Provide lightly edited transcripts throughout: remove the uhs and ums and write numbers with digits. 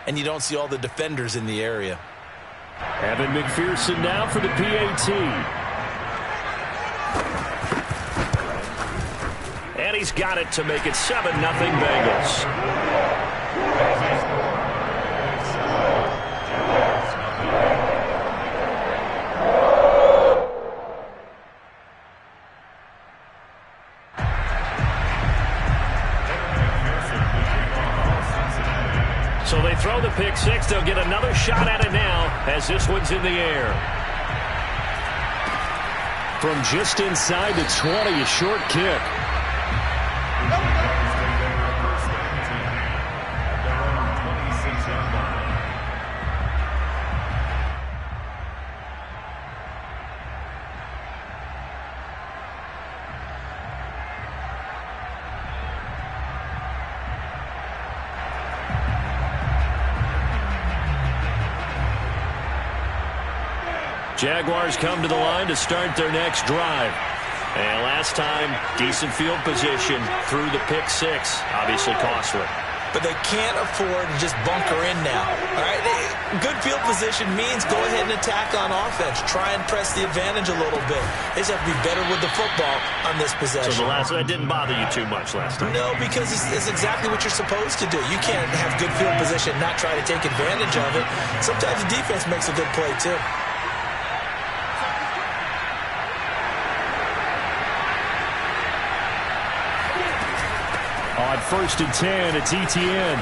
and you don't see all the defenders in the area. Evan McPherson now for the PAT. And he's got it to make it 7-0 Bengals. So they throw the pick six. They'll get another shot at it now as this one's in the air. From just inside the 20, a short kick. Jaguars come to the line to start their next drive. And last time, decent field position through the pick six. Obviously costly. But they can't afford to just bunker in now. All right, good field position means go ahead and attack on offense. Try and press the advantage a little bit. They just have to be better with the football on this possession. So that didn't bother you too much last time? No, because it's exactly what you're supposed to do. You can't have good field position and not try to take advantage of it. Sometimes the defense makes a good play, too. On 1st and 10, it's ETN.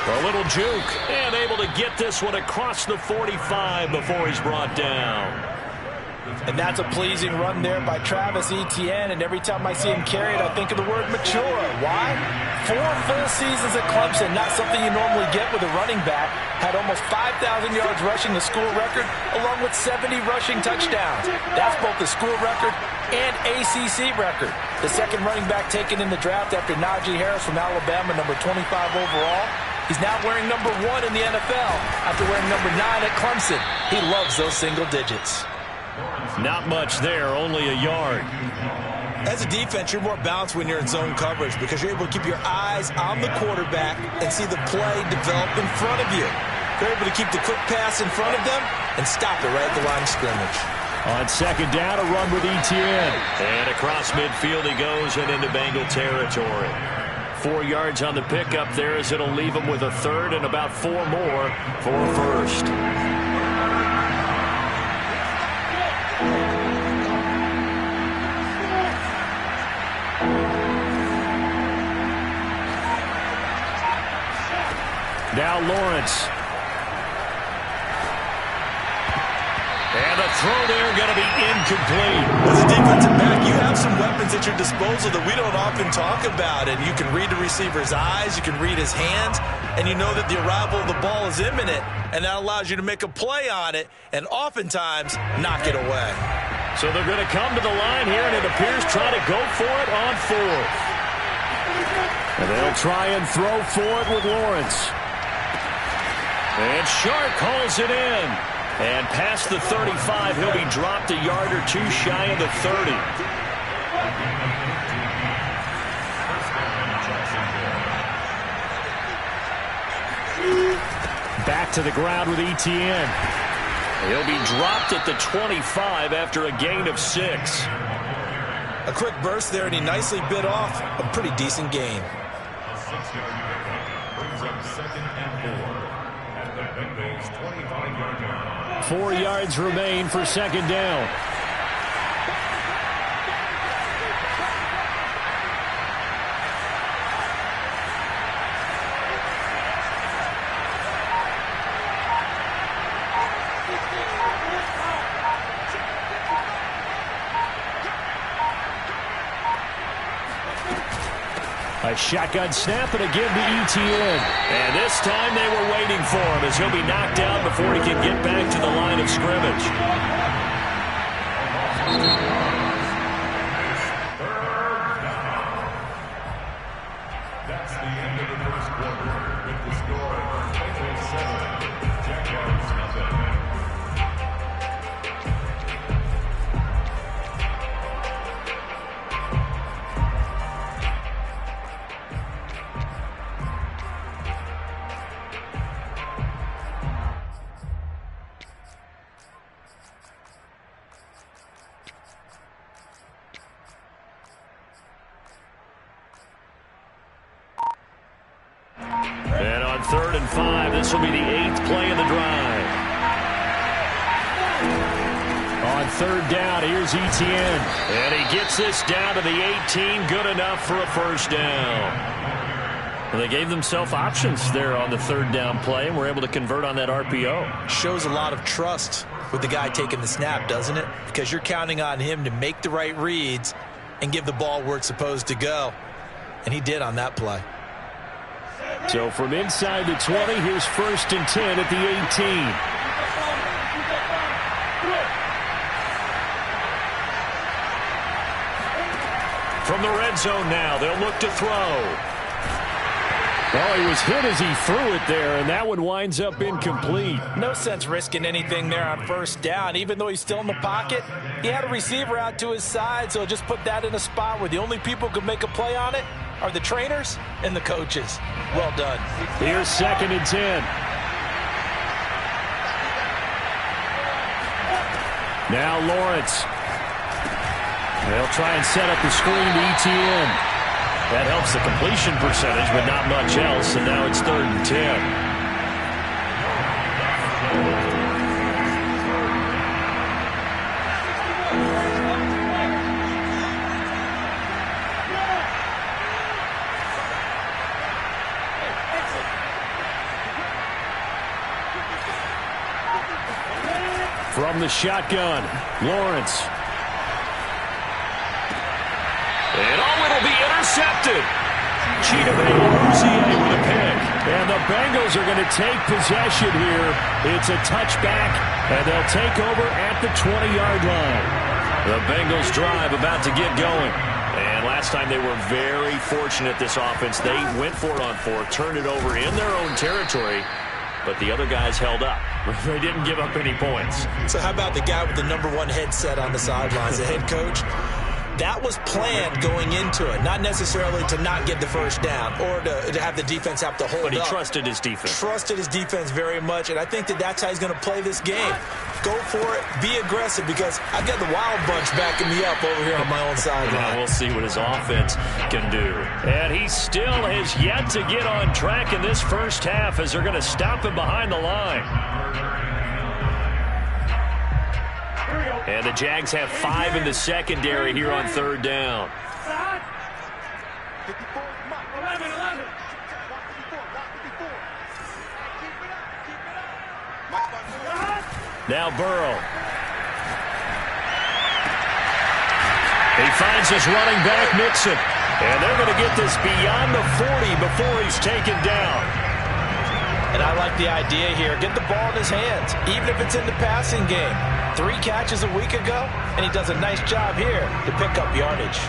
A little juke, and able to get this one across the 45 before he's brought down. And that's a pleasing run there by Travis Etienne, and every time I see him carry it, I think of the word mature. Why? 4 full seasons at Clemson, not something you normally get with a running back. Had almost 5,000 yards rushing, the school record, along with 70 rushing touchdowns. That's both the school record and ACC record. The second running back taken in the draft after Najee Harris from Alabama, number 25 overall. He's now wearing number 1 in the NFL after wearing number 9 at Clemson. He loves those single digits. Not much there, only a yard. As a defense, you're more balanced when you're in zone coverage because you're able to keep your eyes on the quarterback and see the play develop in front of you. You're able to keep the quick pass in front of them and stop it right at the line of scrimmage. On second down, a run with Etienne. And across midfield he goes and into Bengal territory. 4 yards on the pickup there as it'll leave him with a third and about 4 more for a first. Now Lawrence. And the throw there going to be incomplete. As a defensive back, you have some weapons at your disposal that we don't often talk about. And you can read the receiver's eyes, you can read his hands, and you know that the arrival of the ball is imminent. And that allows you to make a play on it and oftentimes knock it away. So they're going to come to the line here, and it appears try to go for it on 4th. And they'll try and throw for it with Lawrence. And Shark hauls it in. And past the 35, he'll be dropped a yard or 2 shy of the 30. Back to the ground with Etienne. He'll be dropped at the 25 after a gain of 6. A quick burst there, and he nicely bit off a pretty decent gain. 4 yards remain for second down. A shotgun snap and again to Etienne. And this time they were waiting for him as he'll be knocked down before he can get back to the line of scrimmage. That's the end of the first quarter with the score 27, Jaguars nothing. on 3rd and 5. This will be the 8th play of the drive. On 3rd down, here's Etienne. And he gets this down to the 18. Good enough for a first down. Well, they gave themselves options there on the 3rd down play and were able to convert on that RPO. Shows a lot of trust with the guy taking the snap, doesn't it? Because you're counting on him to make the right reads and give the ball where it's supposed to go. And he did on that play. So from inside the 20, here's 1st and 10 at the 18. From the red zone now, they'll look to throw. Well, he was hit as he threw it there, and that one winds up incomplete. No sense risking anything there on 1st down. Even though he's still in the pocket, he had a receiver out to his side, so just put that in a spot where the only people who can make a play on it are the trainers and the coaches. Well done. Here's 2nd and 10. Now Lawrence. They'll try and set up the screen to Etienne. That helps the completion percentage, but not much else, and now it's 3rd and 10. From the shotgun, Lawrence. And it'll be intercepted. Cheetah with a pick. And the Bengals are going to take possession here. It's a touchback, and they'll take over at the 20-yard line. The Bengals drive about to get going. And last time they were very fortunate, this offense. They went for it on 4th, turned it over in their own territory, but the other guys held up. They didn't give up any points. So how about the guy with the #1 headset on the sidelines, the head coach? That was planned going into it, not necessarily to not get the first down or to have the defense have to hold up. But he trusted his defense. Trusted his defense very much, and I think that's how he's going to play this game. Go for it, be aggressive, because I've got the wild bunch backing me up over here on my own sideline. Now we'll see what his offense can do. And he still has yet to get on track in this first half as they're going to stop him behind the line. And the Jags have 5 in the secondary here on 3rd down. Now Burrow. He finds his running back, Mixon. And they're going to get this beyond the 40 before he's taken down. And I like the idea here. Get the ball in his hands, even if it's in the passing game. 3 catches a week ago, and he does a nice job here to pick up yardage.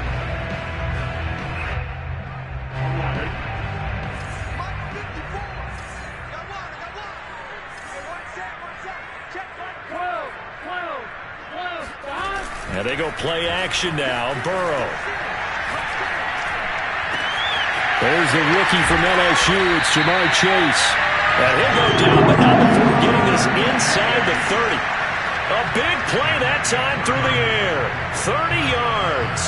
And they go play action now. Burrow. There's the rookie from LSU. It's Jamar Chase. And he'll go down, but not before getting this inside the 30. A big play that time through the air. 30 yards.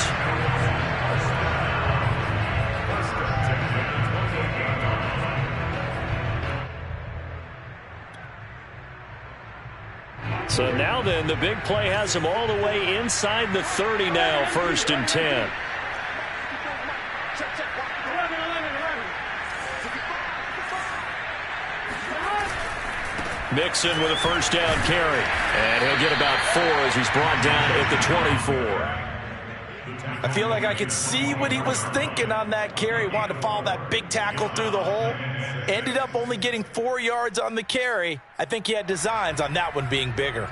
So now then, the big play has him all the way inside the 30 now, 1st and 10. Mixon with a first down carry. And he'll get about 4 as he's brought down at the 24. I feel like I could see what he was thinking on that carry. Wanted to follow that big tackle through the hole. Ended up only getting 4 yards on the carry. I think he had designs on that one being bigger.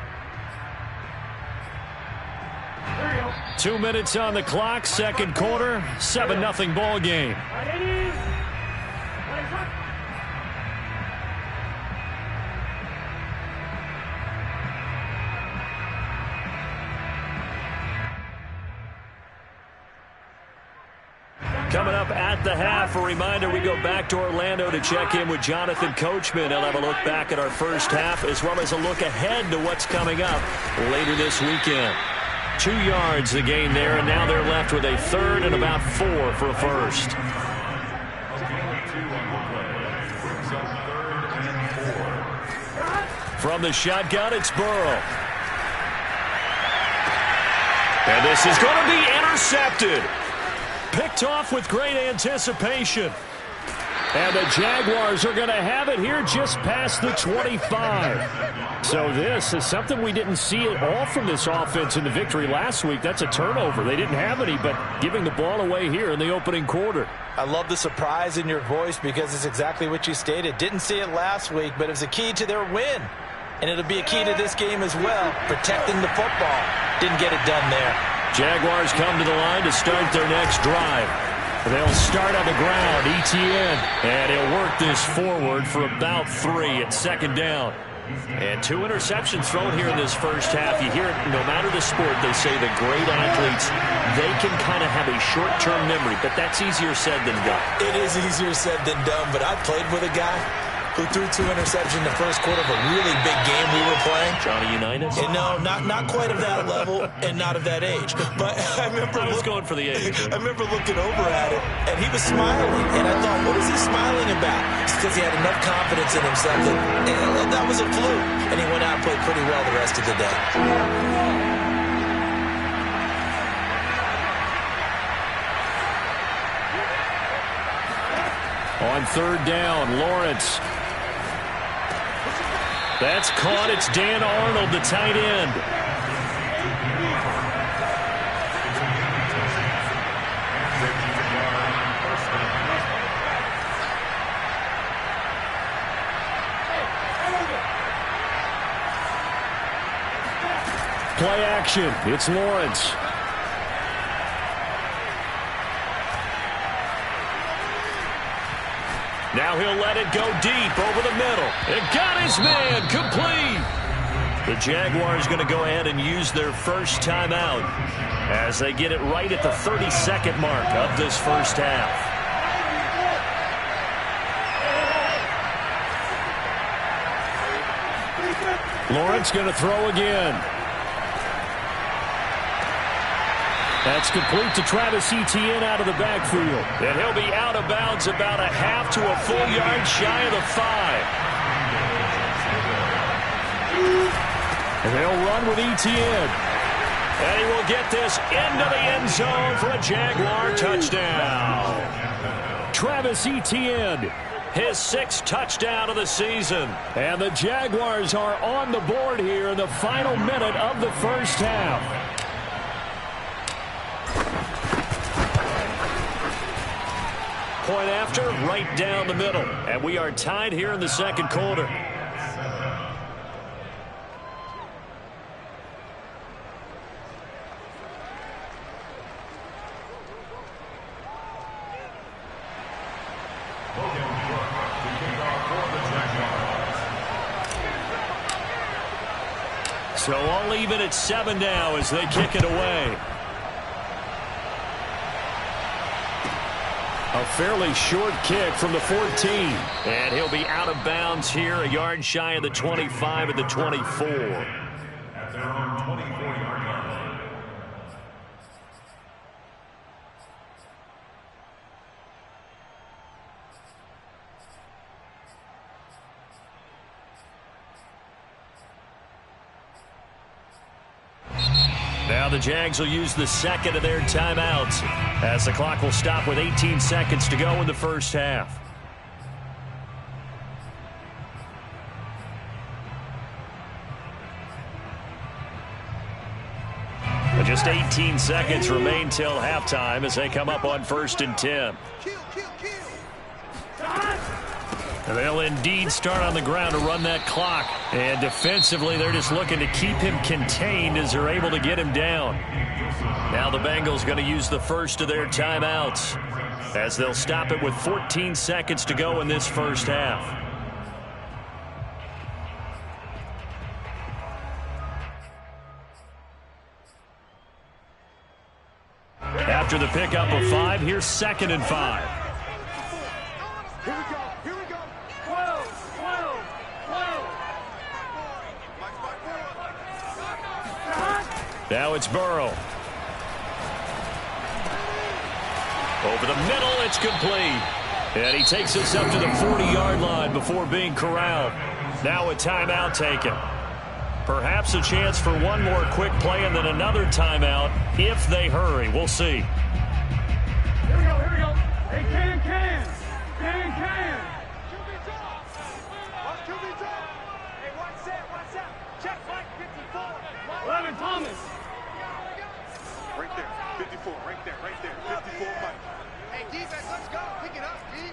2 minutes on the clock, 2nd quarter, 7-0 ball game. Coming up at the half, a reminder, we go back to Orlando to check in with Jonathan Coachman. He'll have a look back at our first half as well as a look ahead to what's coming up later this weekend. 2 yards the gain there, and now they're left with a 3rd and about 4 for a first. From the shotgun, it's Burrow. And this is going to be intercepted. Picked off with great anticipation. And the Jaguars are going to have it here just past the 25. So this is something we didn't see at all from this offense in the victory last week. That's a turnover. They didn't have any, but giving the ball away here in the opening quarter. I love the surprise in your voice because it's exactly what you stated. Didn't see it last week, but it was a key to their win. And it'll be a key to this game as well, protecting the football. Didn't get it done there. Jaguars come to the line to start their next drive. They'll start on the ground, ETN, and he'll work this forward for about 3 at second down. And 2 interceptions thrown here in this first half. You hear it, no matter the sport, they say the great athletes, they can kind of have a short-term memory, but that's easier said than done. It is easier said than done, but I played with a guy who threw 2 interceptions in the first quarter of a really big game we were playing. Johnny Unitas? And no, not quite of that level and not of that age. But I was going for the age. I remember looking over at it, and he was smiling. And I thought, what is he smiling about? It's because he had enough confidence in himself that was a fluke. And he went out and played pretty well the rest of the day. On third down, Lawrence. That's caught. It's Dan Arnold, the tight end. Play action. It's Lawrence. Now he'll let it go deep over the middle. It got his man complete. The Jaguars going to go ahead and use their first timeout as they get it right at the 32nd mark of this first half. Lawrence going to throw again. That's complete to Travis Etienne out of the backfield. And he'll be out of bounds about a half to a full yard shy of the 5. And they'll run with Etienne. And he will get this into the end zone for a Jaguar touchdown. Travis Etienne, his 6th touchdown of the season. And the Jaguars are on the board here in the final minute of the first half. Point after, right down the middle. And we are tied here in the second quarter. So all even at 7 now as they kick it away. A fairly short kick from the 14. And he'll be out of bounds here, a yard shy of the 25 at the 24. At their own 24-yard line. Now the Jags will use the second of their timeouts as the clock will stop with 18 seconds to go in the first half. And just 18 seconds remain till halftime as they come up on 1st and 10. And they'll indeed start on the ground to run that clock. And defensively, they're just looking to keep him contained as they're able to get him down. Now the Bengals going to use the first of their timeouts as they'll stop it with 14 seconds to go in this first half. After the pickup of 5, here's 2nd and 5. Now it's Burrow. Over the middle, it's complete. And he takes us up to the 40-yard line before being corralled. Now a timeout taken. Perhaps a chance for one more quick play and then another timeout if they hurry. We'll see. Here we go, here we go. Hey, can. Hey, what's that? Check flank 54. 11 Thomas. Right there, 54, right there, 54 Mike. Hey, defense, let's go. Pick it up, D.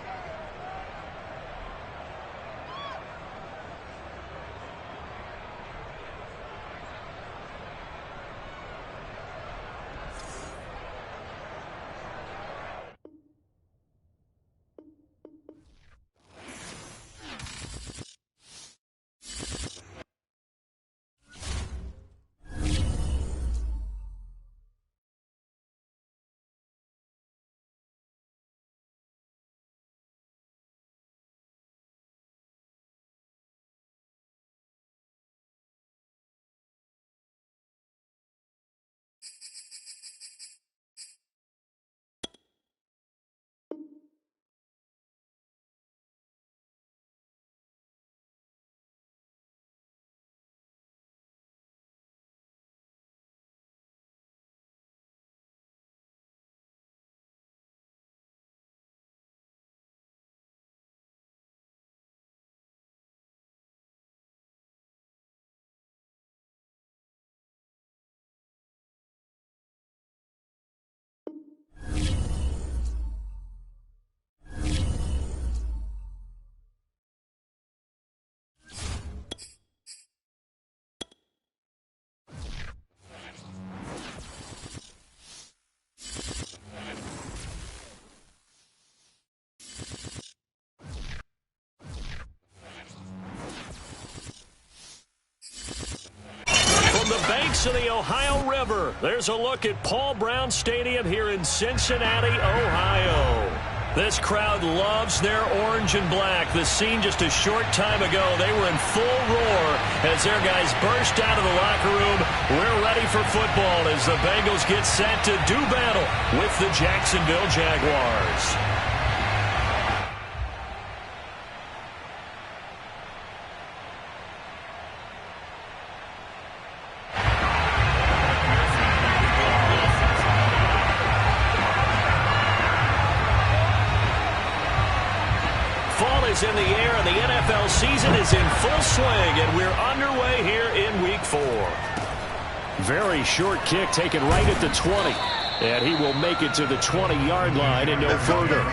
From the banks of the Ohio River, there's a look at Paul Brown Stadium here in Cincinnati, Ohio. This crowd loves their orange and black. The scene just a short time ago, they were in full roar as their guys burst out of the locker room. We're ready for football as the Bengals get set to do battle with the Jacksonville Jaguars. Fall is in the air, and the NFL season is in full swing, and we're underway here in Week 4. Very short kick taken right at the 20, and he will make it to the 20-yard line and no further.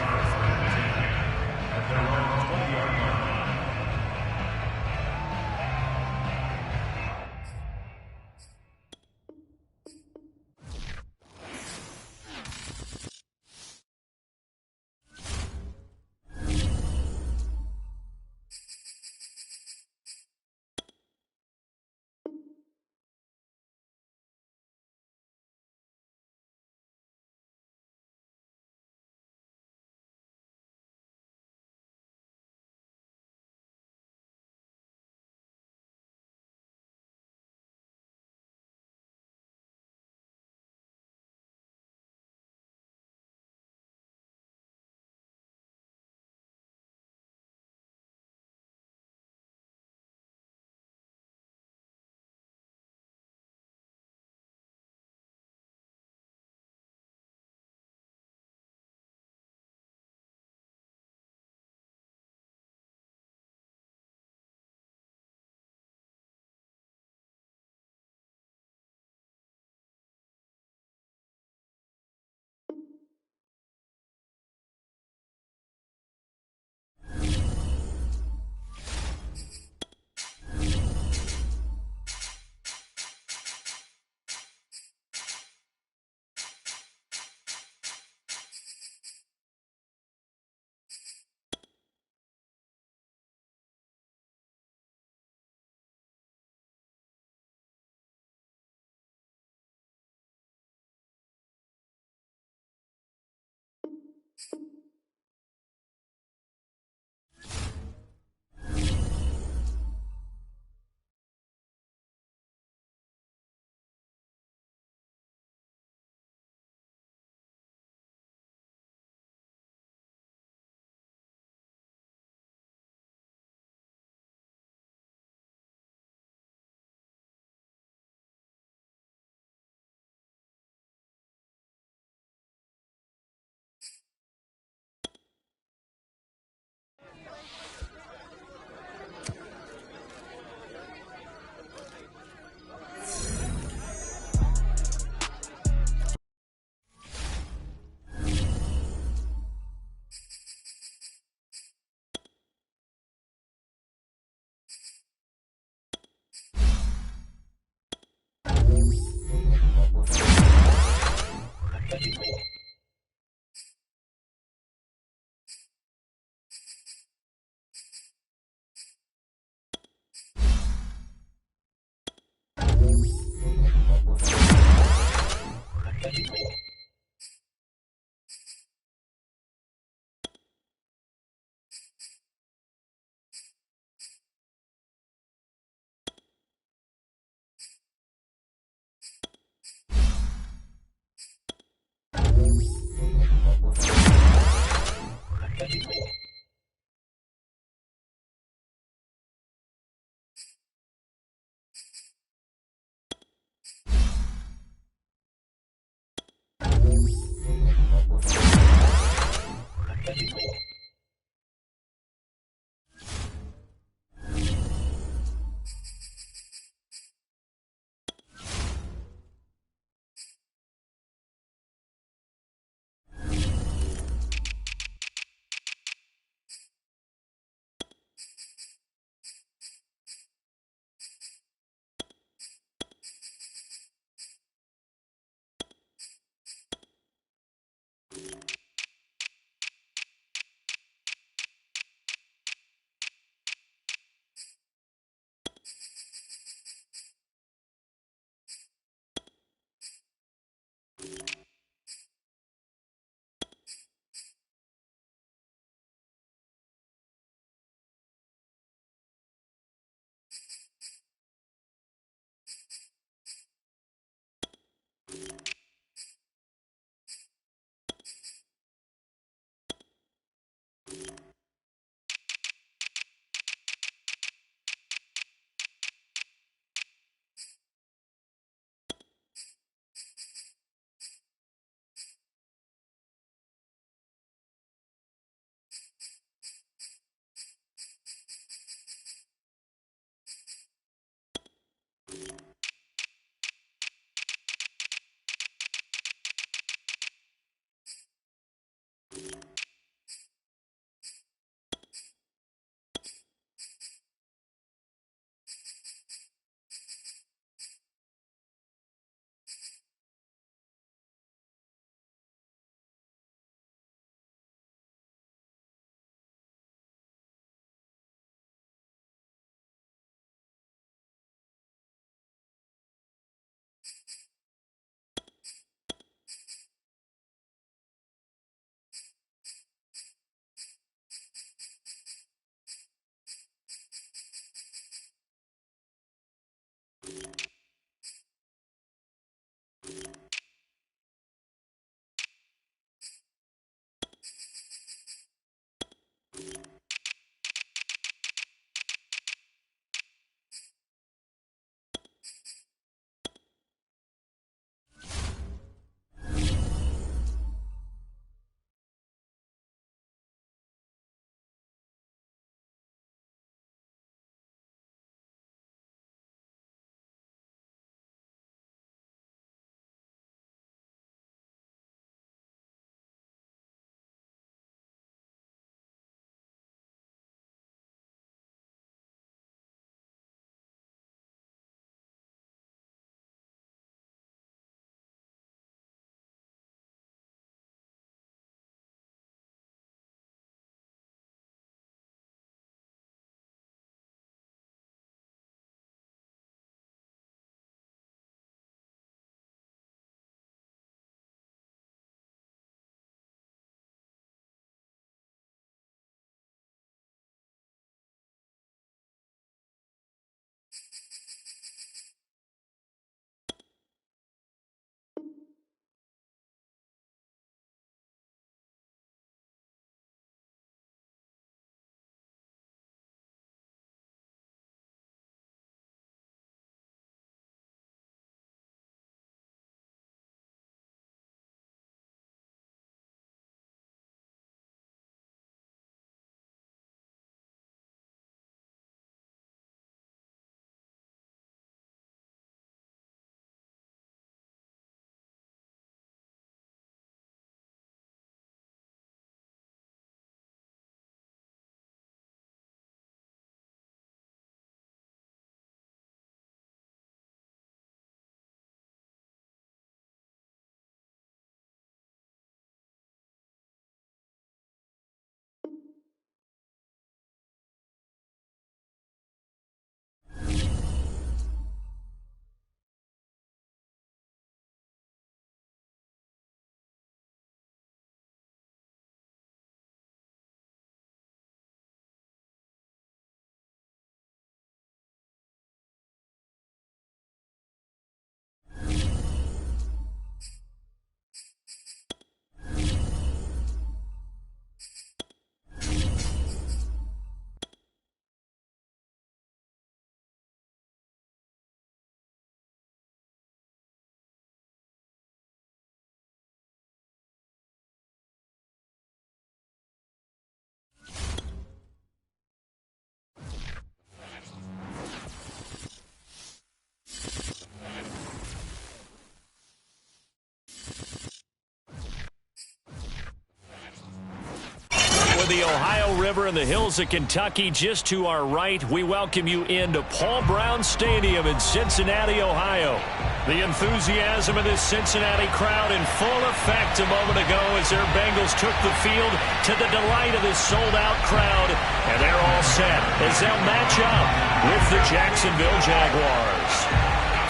of the Ohio River in the hills of Kentucky. Just to our right, we welcome you into Paul Brown Stadium in Cincinnati, Ohio. The enthusiasm of this Cincinnati crowd in full effect a moment ago as their Bengals took the field to the delight of this sold-out crowd. And they're all set as they'll match up with the Jacksonville Jaguars.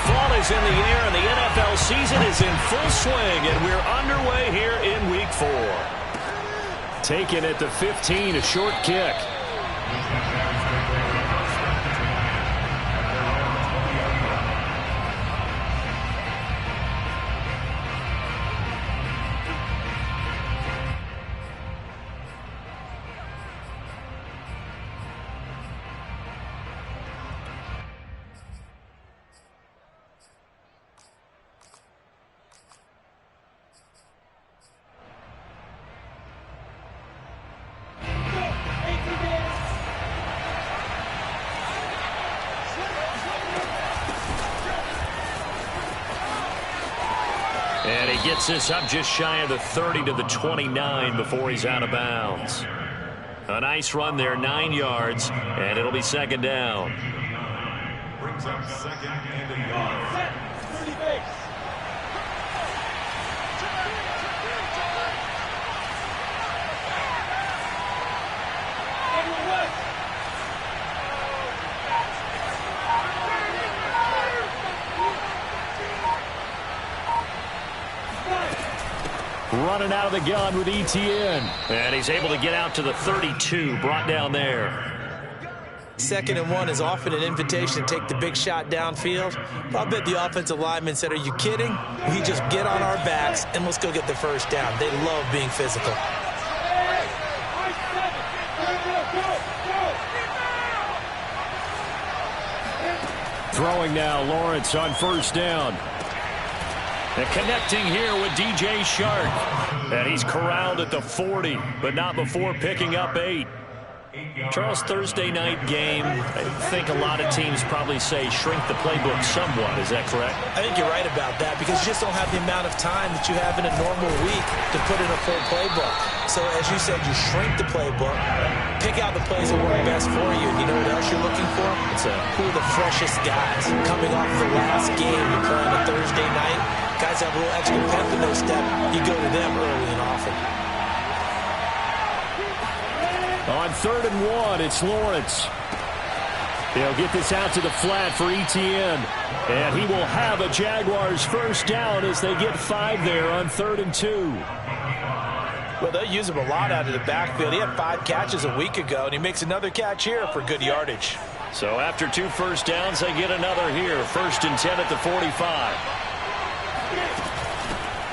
Fall is in the air and the NFL season is in full swing, and we're underway here in Week 4. Taken at the 15, a short kick. And he gets this up just shy of the 30 to the 29 before he's out of bounds. A nice run there, 9 yards, and it'll be second down. Brings up second and a yard. Set. 30 base. Edward West. Running out of the gun with ETN. And he's able to get out to the 32, brought down there. 2nd and 1 is often an invitation to take the big shot downfield. But I bet the offensive lineman said, are you kidding? We just get on our backs and let's go get the first down. They love being physical. Throwing now, Lawrence on first down. And connecting here with DJ Shark. And he's corralled at the 40, but not before picking up 8. Charles, Thursday night game, I think a lot of teams probably say shrink the playbook somewhat. Is that correct? I think you're right about that because you just don't have the amount of time that you have in a normal week to put in a full playbook. So as you said, you shrink the playbook, pick out the plays that work best for you. And you know what else you're looking for? Who are the freshest guys coming off the last game you play on a Thursday night? Guys have a little extra pep in their step. You go to them early and often. On 3rd and 1, it's Lawrence. They'll get this out to the flat for ETN. And he will have a Jaguars first down as they get 5 there on 3rd and 2. Well, they'll use him a lot out of the backfield. He had 5 catches a week ago, and he makes another catch here for good yardage. So after 2 first downs, they get another here. 1st and 10 at the 45.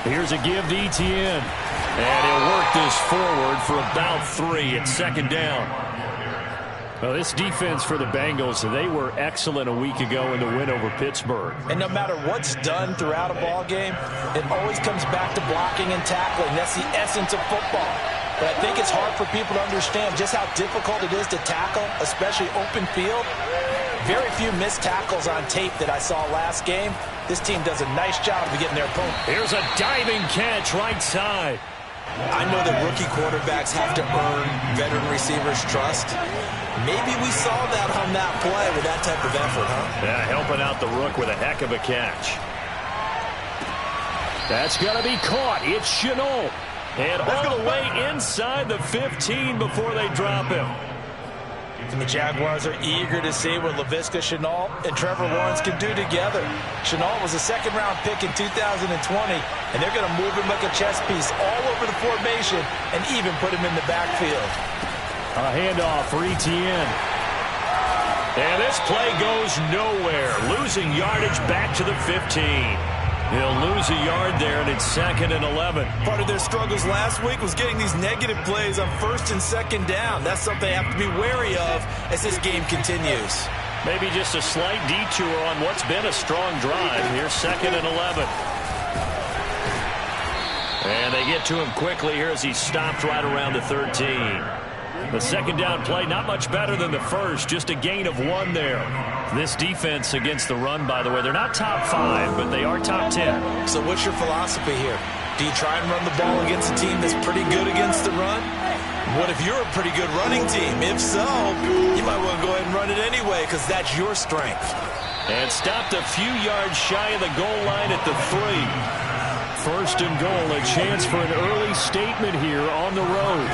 Here's a give to ETN. And he'll work this forward for about 3 at 2nd down. Well, this defense for the Bengals, they were excellent a week ago in the win over Pittsburgh. And no matter what's done throughout a ball game, it always comes back to blocking and tackling. That's the essence of football. But I think it's hard for people to understand just how difficult it is to tackle, especially open field. Very few missed tackles on tape that I saw last game. This team does a nice job of getting their opponent. Here's a diving catch right side. I know that rookie quarterbacks have to earn veteran receivers' trust. Maybe we saw that on that play with that type of effort, huh? Yeah, helping out the rook with a heck of a catch. That's going to be caught. It's Chenault. And all the way inside the 15 before they drop him. And the Jaguars are eager to see what Laviska Shenault and Trevor Lawrence can do together. Shenault was a 2nd-round pick in 2020, and they're going to move him like a chess piece all over the formation and even put him in the backfield. A handoff for ETN. And this play goes nowhere. Losing yardage back to the 15. He'll lose a yard there, and it's 2nd and 11. Part of their struggles last week was getting these negative plays on 1st and 2nd down. That's something they have to be wary of as this game continues. Maybe just a slight detour on what's been a strong drive. Here's 2nd and 11. And they get to him quickly here as he stopped right around the 13. The 2nd down play, not much better than the first, just a gain of 1 there. This defense against the run, by the way, they're not top 5, but they are top 10. So what's your philosophy here? Do you try and run the ball against a team that's pretty good against the run? What if you're a pretty good running team? If so, you might want to go ahead and run it anyway because that's your strength. And stopped a few yards shy of the goal line at the 3. First and goal, a chance for an early statement here on the road.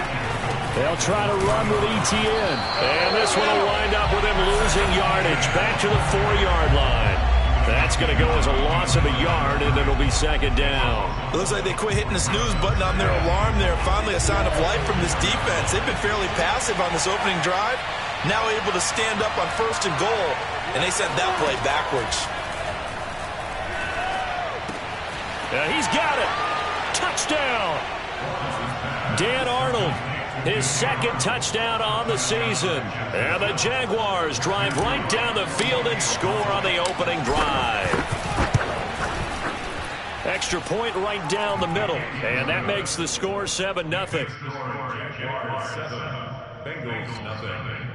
They'll try to run with ETN. And this one will wind up with him losing yardage back to the 4-yard line. That's going to go as a loss of a yard, and it'll be second down. It looks like they quit hitting the snooze button on their alarm there. Finally a sign of life from this defense. They've been fairly passive on this opening drive. Now able to stand up on first and goal, and they sent that play backwards. He's got it. Touchdown. Dan Arnold, his second touchdown on the season. And the Jaguars drive right down the field and score on the opening drive. Extra point right down the middle. And that makes the score 7-0. Jaguars 7, Bengals nothing.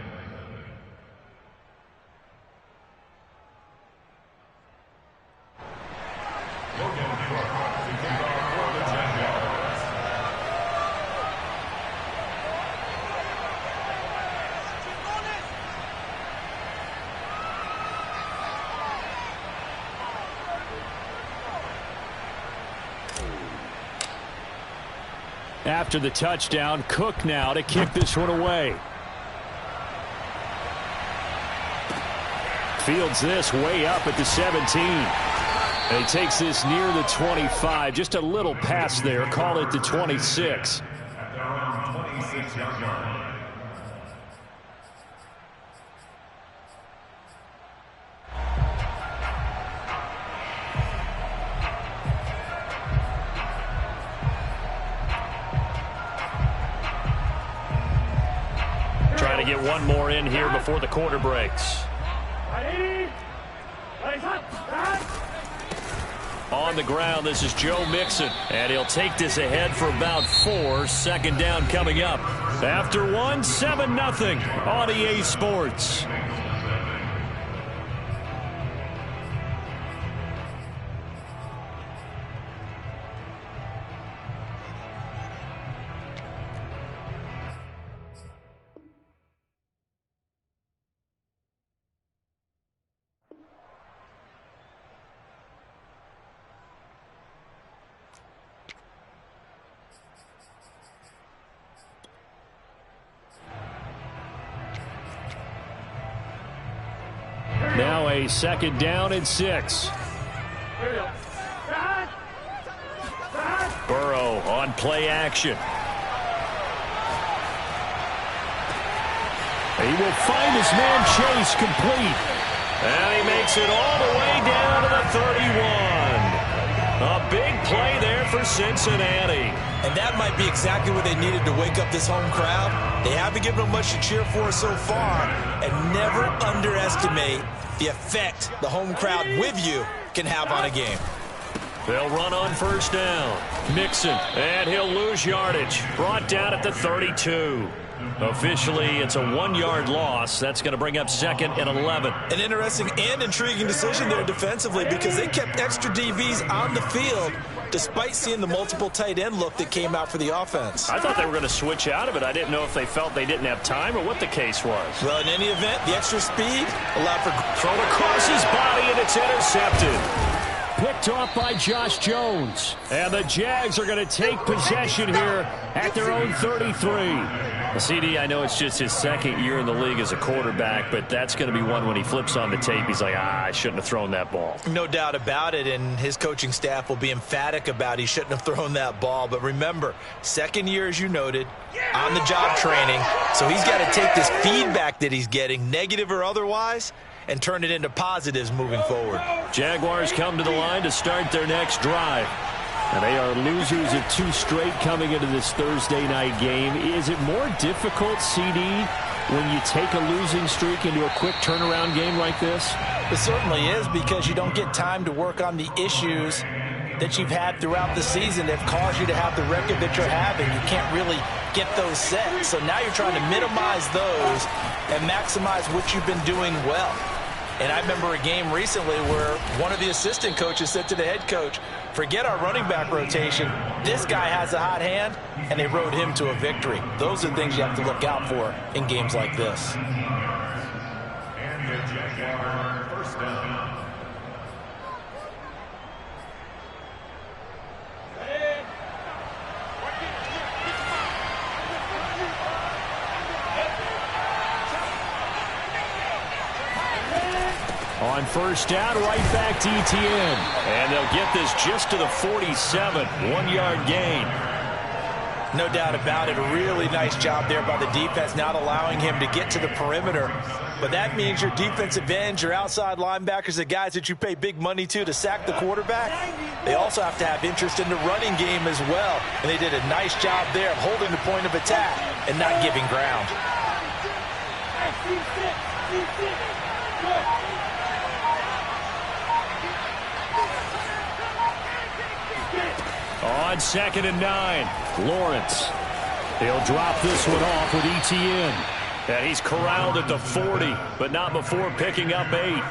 After the touchdown, Cook now to kick this one away. Fields this way up at the 17. And he takes this near the 25. Just a little pass there. Call it the 26. At the around 26-yard line. Trying to get one more in here before the quarter breaks. On the ground, this is Joe Mixon, and he'll take this ahead for about 4. Second down coming up. After 1, 7-0 on EA Sports. Now a second down and 6. Burrow on play action. He will find his man Chase complete. And he makes it all the way down to the 31. A big play there for Cincinnati. And that might be exactly what they needed to wake up this home crowd. They haven't given them much to cheer for so far. And never underestimate the effect the home crowd with you can have on a game. They'll run on first down. Mixon, and he'll lose yardage. Brought down at the 32. Officially, it's a 1-yard loss. That's going to bring up second and 11. An interesting and intriguing decision there defensively because they kept extra DBs on the field despite seeing the multiple tight end look that came out for the offense. I thought they were going to switch out of it. I didn't know if they felt they didn't have time or what the case was. Well, in any event, the extra speed allowed for thrown across his body, and it's intercepted. Picked off by Josh Jones. And the Jags are going to take possession here at their own 33. CD, I know it's just his second year in the league as a quarterback, but that's going to be one when he flips on the tape, he's like, I shouldn't have thrown that ball. No doubt about it, and his coaching staff will be emphatic about he shouldn't have thrown that ball. But remember, second year, as you noted, on-the-job training, so he's got to take this feedback that he's getting, negative or otherwise, and turn it into positives moving forward. Jaguars come to the line to start their next drive. And they are losers of 2 straight coming into this Thursday night game. Is it more difficult, CD, when you take a losing streak into a quick turnaround game like this? It certainly is, because you don't get time to work on the issues that you've had throughout the season that have caused you to have the record that you're having. You can't really get those set. So now you're trying to minimize those and maximize what you've been doing well. And I remember a game recently where one of the assistant coaches said to the head coach, Forget our running back rotation. This guy has a hot hand, and they rode him to a victory. Those are things you have to look out for in games like this. And the Jaguar first down. On first down, right back to ETN. And they'll get this just to the 47, 1-yard gain. No doubt about it. A really nice job there by the defense, not allowing him to get to the perimeter. But that means your defensive ends, your outside linebackers, the guys that you pay big money to sack the quarterback, they also have to have interest in the running game as well. And they did a nice job there of holding the point of attack and not giving ground. On 2nd and 9, Lawrence. He'll drop this one off with ETN. And he's corralled at the 40, but not before picking up 8.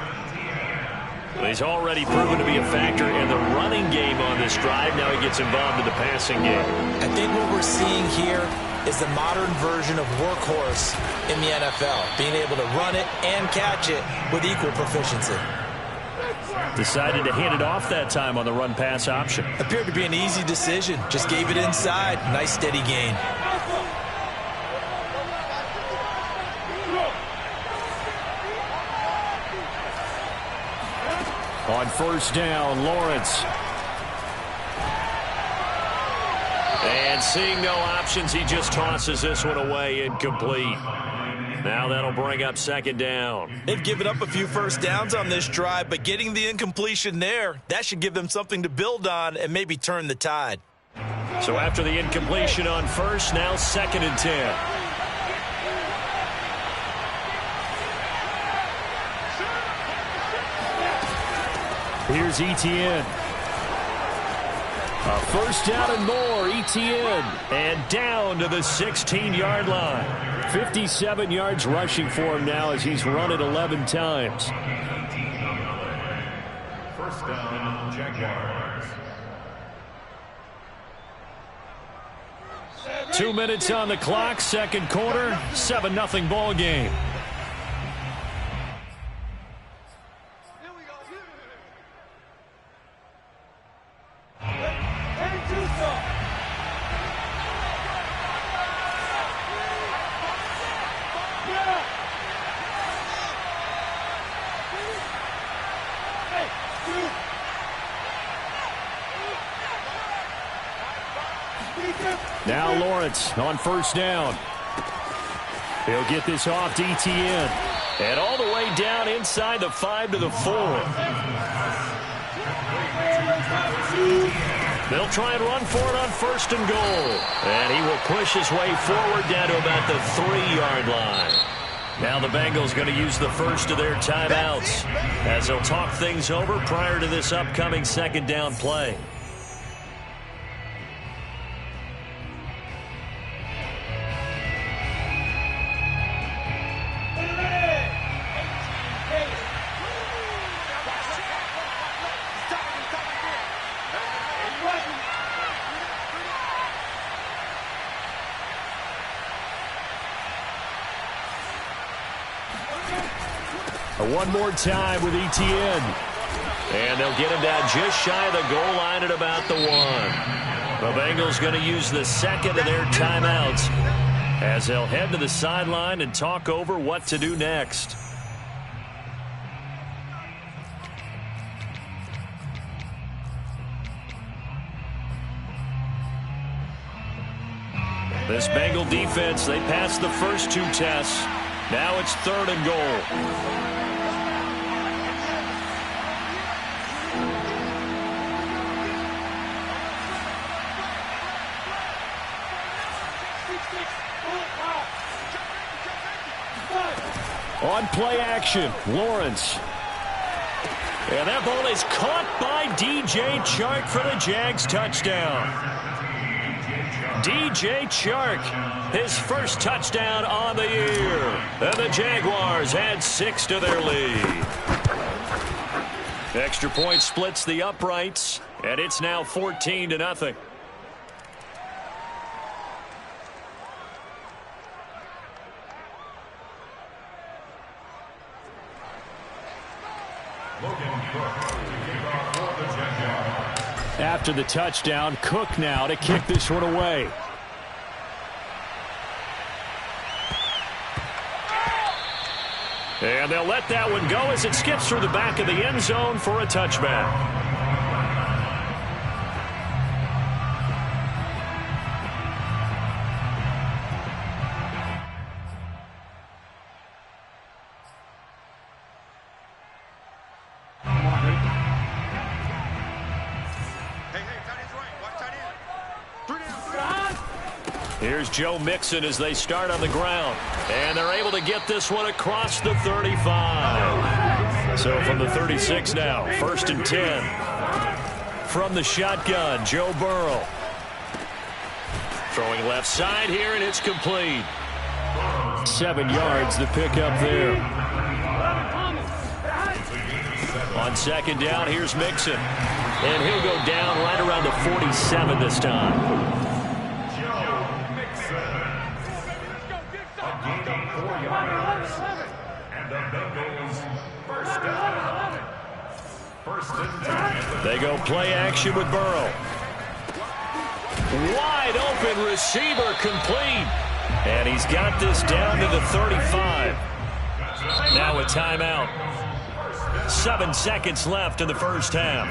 He's already proven to be a factor in the running game on this drive. Now he gets involved in the passing game. I think what we're seeing here is the modern version of workhorse in the NFL, being able to run it and catch it with equal proficiency. Decided to hand it off that time on the run-pass option. Appeared to be an easy decision. Just gave it inside. Nice steady gain. On first down, Lawrence. And seeing no options, he just tosses this one away, incomplete. Now that'll bring up 2nd down. They've given up a few first downs on this drive, but getting the incompletion there, that should give them something to build on and maybe turn the tide. So after the incompletion on first, now 2nd and 10. Here's ETN. A first down and more, ETN. And down to the 16-yard line. 57 yards rushing for him now as he's run it 11 times. First down, Jaguars. 2 minutes on the clock, second quarter, 7-0 ball game. Now Lawrence on first down. He'll get this off to ETN. And all the way down inside the 5 to the 4. They'll try and run for it on 1st and goal. And he will push his way forward down to about the 3-yard line. Now the Bengals going to use the first of their timeouts as they'll talk things over prior to this upcoming 2nd down play. One more time with ETN. And they'll get him down just shy of the goal line at about the 1. The Bengals going to use the 2nd of their timeouts as they'll head to the sideline and talk over what to do next. This Bengal defense, they passed the first 2 tests. Now it's 3rd and goal. On play action, Lawrence. And that ball is caught by DJ Chark for the Jags touchdown. DJ Chark, his first touchdown on the year. And the Jaguars add 6 to their lead. Extra point splits the uprights. And it's now 14-0. After the touchdown, Cook now to kick this one away. And they'll let that one go as it skips through the back of the end zone for a touchback. Here's Joe Mixon as they start on the ground. And they're able to get this one across the 35. So from the 36 now, 1st and 10. From the shotgun, Joe Burrow. Throwing left side here, and it's complete. 7 yards the pickup there. On 2nd down, here's Mixon. And he'll go down right around the 47 this time. They go play action with Burrow. Wide open receiver complete. And he's got this down to the 35. Now a timeout. 7 seconds left in the first half.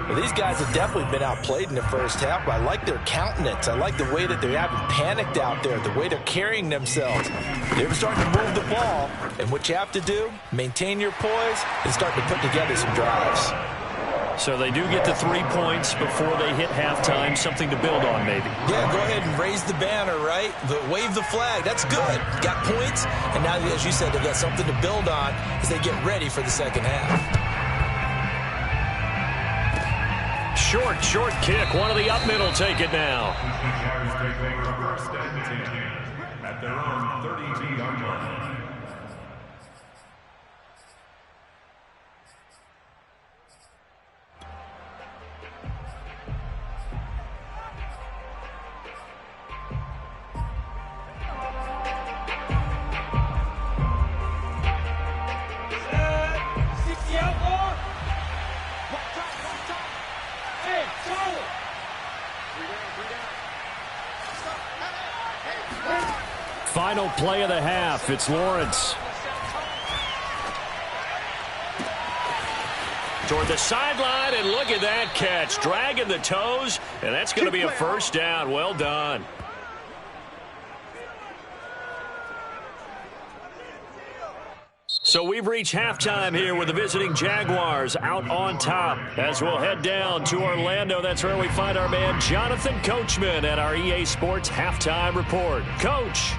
Well, these guys have definitely been outplayed in the first half, but I like their countenance. I like the way that they haven't panicked out there, the way they're carrying themselves. They're starting to move the ball, and what you have to do, maintain your poise and start to put together some drives. So they do get the 3 points before they hit halftime, something to build on maybe. Yeah, go ahead and raise the banner, right? Wave the flag. That's good. Got points, and now, as you said, they've got something to build on as they get ready for the second half. Short kick. One of the up middle take it now. At their own 32-yard line. Final play of the half. It's Lawrence. Toward the sideline, and look at that catch. Dragging the toes, and that's going to be a first down. Well done. So we've reached halftime here with the visiting Jaguars out on top. As we'll head down to Orlando, that's where we find our man Jonathan Coachman at our EA Sports Halftime Report. Coach.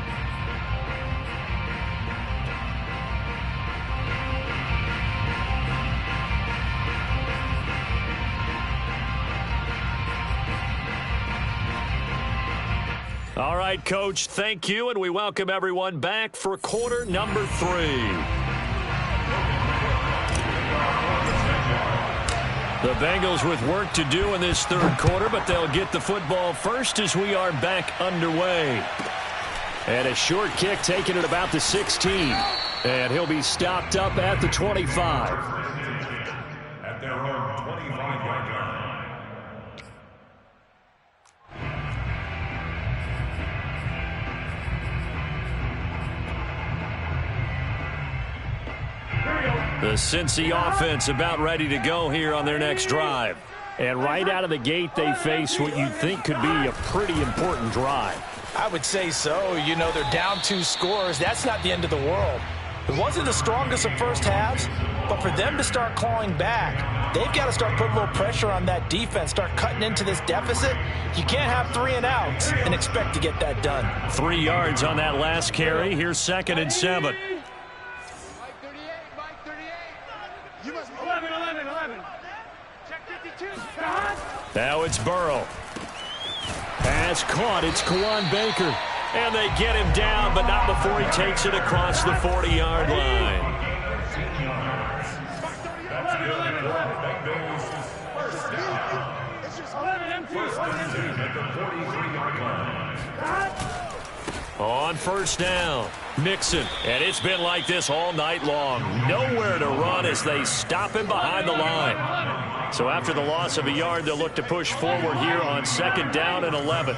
All right, Coach, thank you, and we welcome everyone back for quarter number 3. The Bengals with work to do in this third quarter, but they'll get the football first as we are back underway. And a short kick taken at about the 16. And he'll be stopped up at the 25. At their own 25-yard line. The Cincy offense about ready to go here on their next drive. And right out of the gate, they face what you'd think could be a pretty important drive. I would say so. You know, they're down 2 scores. That's not the end of the world. It wasn't the strongest of first halves, but for them to start clawing back, they've got to start putting a little pressure on that defense, start cutting into this deficit. You can't have 3 and outs and expect to get that done. 3 yards on that last carry. Here's 2nd and 7. Now it's Burrow. Pass caught. It's Kwan Baker. And they get him down, but not before he takes it across the 40-yard line. First down at the 43-yard line. On first down, Mixon. And it's been like this all night long. Nowhere to run as they stop him behind the line. So after the loss of a yard, they'll look to push forward here on second down and 11.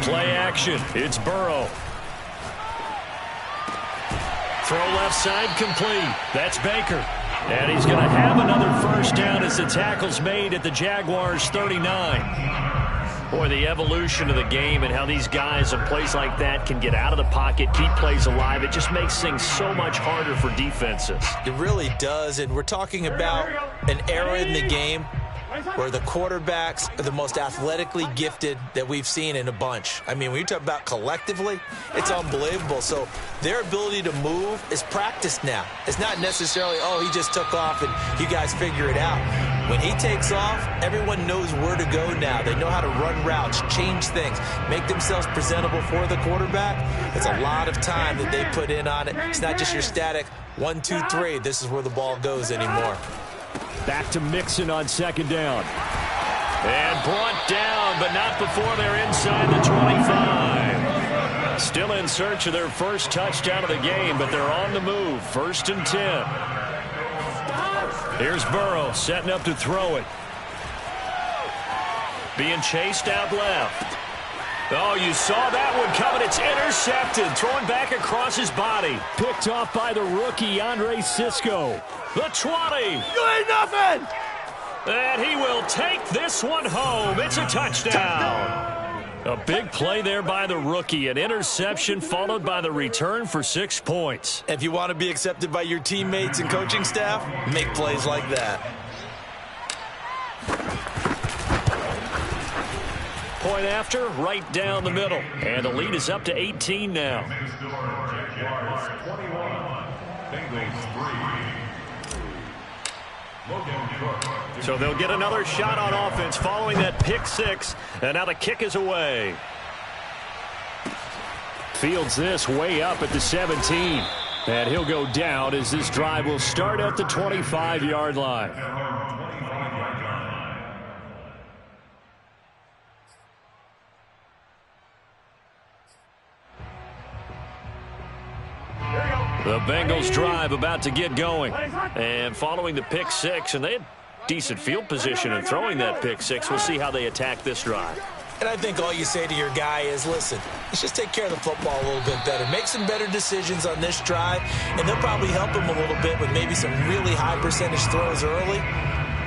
Play action. It's Burrow. Throw left side complete. That's Baker. And he's going to have another first down as the tackle's made at the Jaguars' 39. Boy, the evolution of the game and how these guys in plays like that can get out of the pocket, keep plays alive, it just makes things so much harder for defenses. It really does, and we're talking about an era in the game where the quarterbacks are the most athletically gifted that we've seen in a bunch. I mean, when you talk about collectively, it's unbelievable. So their ability to move is practiced now. It's not necessarily, oh, he just took off and you guys figure it out. When he takes off, everyone knows where to go now. They know how to run routes, change things, make themselves presentable for the quarterback. It's a lot of time that they put in on it. It's not just your static 1, 2, 3. This is where the ball goes anymore. Back to Mixon on second down. And brought down, but not before they're inside the 25. Still in search of their first touchdown of the game, but they're on the move. First and 10. Here's Burrow setting up to throw it. Being chased out left. Oh, you saw that one coming. It's intercepted. Thrown back across his body. Picked off by the rookie, Andre Sisco. The 20. You ain't nothing! And he will take this one home. It's a touchdown. A big play there by the rookie. An interception followed by the return for 6 points. If you want to be accepted by your teammates and coaching staff, make plays like that. Point after, right down the middle. And the lead is up to 18 now. Jaguars 21, Bengals 3. So they'll get another shot on offense following that pick six. And now the kick is away. Fields this way up at the 17. And he'll go down as this drive will start at the 25-yard line. The Bengals drive about to get going. And following the pick six, and they had decent field position in throwing that pick six. We'll see how they attack this drive. And I think all you say to your guy is, listen, let's just take care of the football a little bit better. Make some better decisions on this drive, and they'll probably help him a little bit with maybe some really high percentage throws early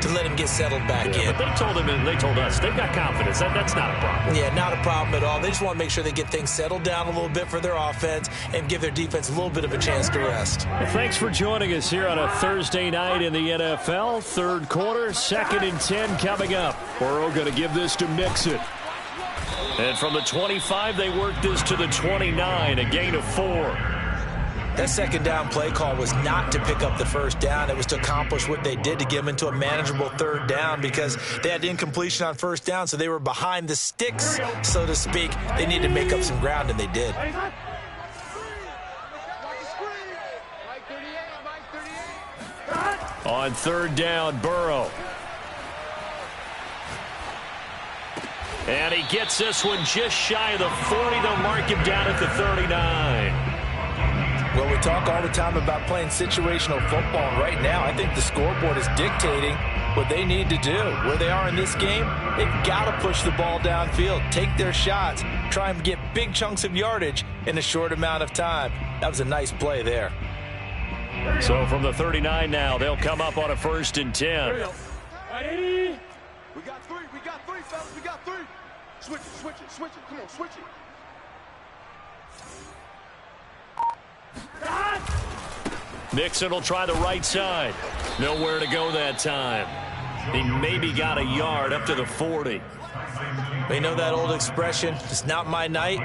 to let him get settled back in. But they told him and they told us they've got confidence. That's not a problem. Yeah, not a problem at all. They just want to make sure they get things settled down a little bit for their offense and give their defense a little bit of a chance to rest. Well, thanks for joining us here on a Thursday night in the NFL. Third quarter, 2nd and 10 coming up. Burrow going to give this to Mixon. And from the 25, they work this to the 29, a gain of 4. That second down play call was not to pick up the first down. It was to accomplish what they did to get them into a manageable third down because they had incompletion on first down, so they were behind the sticks, so to speak. They needed to make up some ground, and they did. On third down, Burrow. And he gets this one just shy of the 40. They'll mark him down at the 39. Well, we talk all the time about playing situational football, and right now I think the scoreboard is dictating what they need to do. Where they are in this game, they've got to push the ball downfield, take their shots, try and get big chunks of yardage in a short amount of time. That was a nice play there. So from the 39 now, they'll come up on a 1st and 10. We got three, fellas, we got three. Switch it, come on, switch it. Mixon will try the right side. Nowhere to go that time. He maybe got a yard up to the 40. We know that old expression, it's not my night.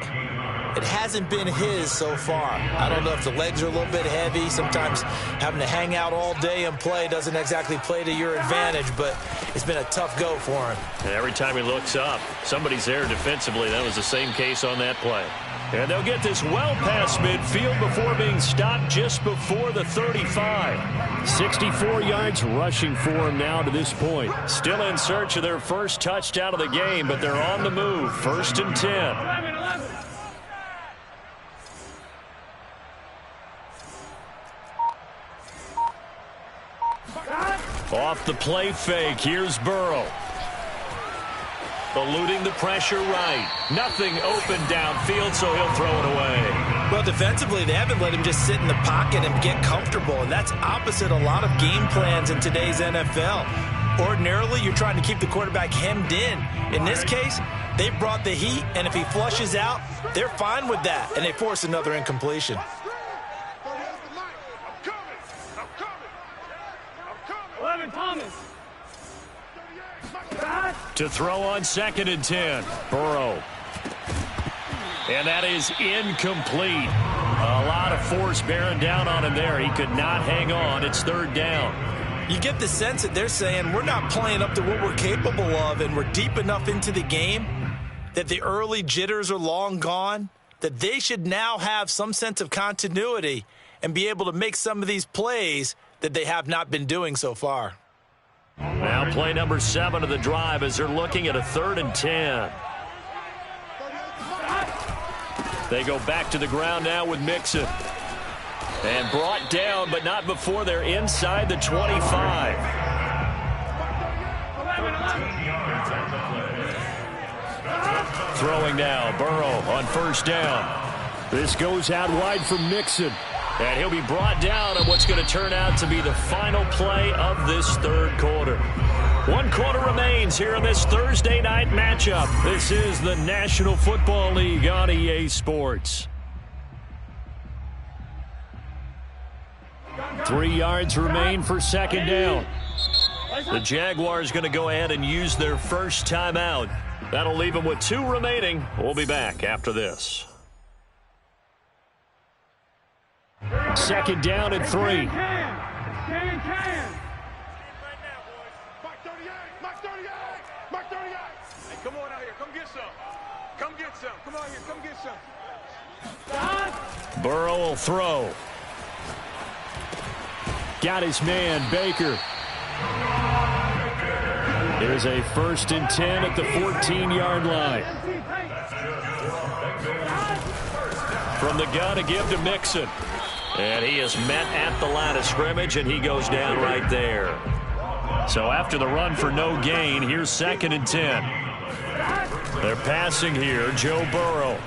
It hasn't been his so far. I don't know if the legs are a little bit heavy. Sometimes having to hang out all day and play doesn't exactly play to your advantage, but it's been a tough go for him. And every time he looks up, somebody's there defensively. That was the same case on that play. And they'll get this well past midfield before being stopped just before the 35. 64 yards rushing for him now to this point. Still in search of their first touchdown of the game, but they're on the move. 1st and 10. Off the play fake, here's Burrow. Eluding the pressure right. Nothing open downfield, so he'll throw it away. Well, defensively, they haven't let him just sit in the pocket and get comfortable, and that's opposite a lot of game plans in today's NFL. Ordinarily, you're trying to keep the quarterback hemmed in. In this case, they brought the heat, and if he flushes out, they're fine with that, and they force another incompletion. To throw on 2nd and 10. Burrow. And that is incomplete. A lot of force bearing down on him there. He could not hang on. It's 3rd down. You get the sense that they're saying we're not playing up to what we're capable of, and we're deep enough into the game that the early jitters are long gone, that they should now have some sense of continuity and be able to make some of these plays that they have not been doing so far. Now play number 7 of the drive as they're looking at a 3rd and 10. They go back to the ground now with Mixon. And brought down, but not before they're inside the 25. Throwing now, Burrow on 1st down. This goes out wide for Mixon. And he'll be brought down on what's going to turn out to be the final play of this 3rd quarter. 1 quarter remains here in this Thursday night matchup. This is the National Football League on EA Sports. 3 yards remain for 2nd down. The Jaguars going to go ahead and use their first timeout. That'll leave them with 2 remaining. We'll be back after this. 2nd down and 3. Hey, come on out here. Come get some. Come get some. Come on here. Come get some. Burrow will throw. Got his man, Baker. Here's a 1st and 10 at the 14-yard line. From the gun to give to Mixon. And he is met at the line of scrimmage, and he goes down right there. So after the run for no gain, here's 2nd and 10. They're passing here, Joe Burrow.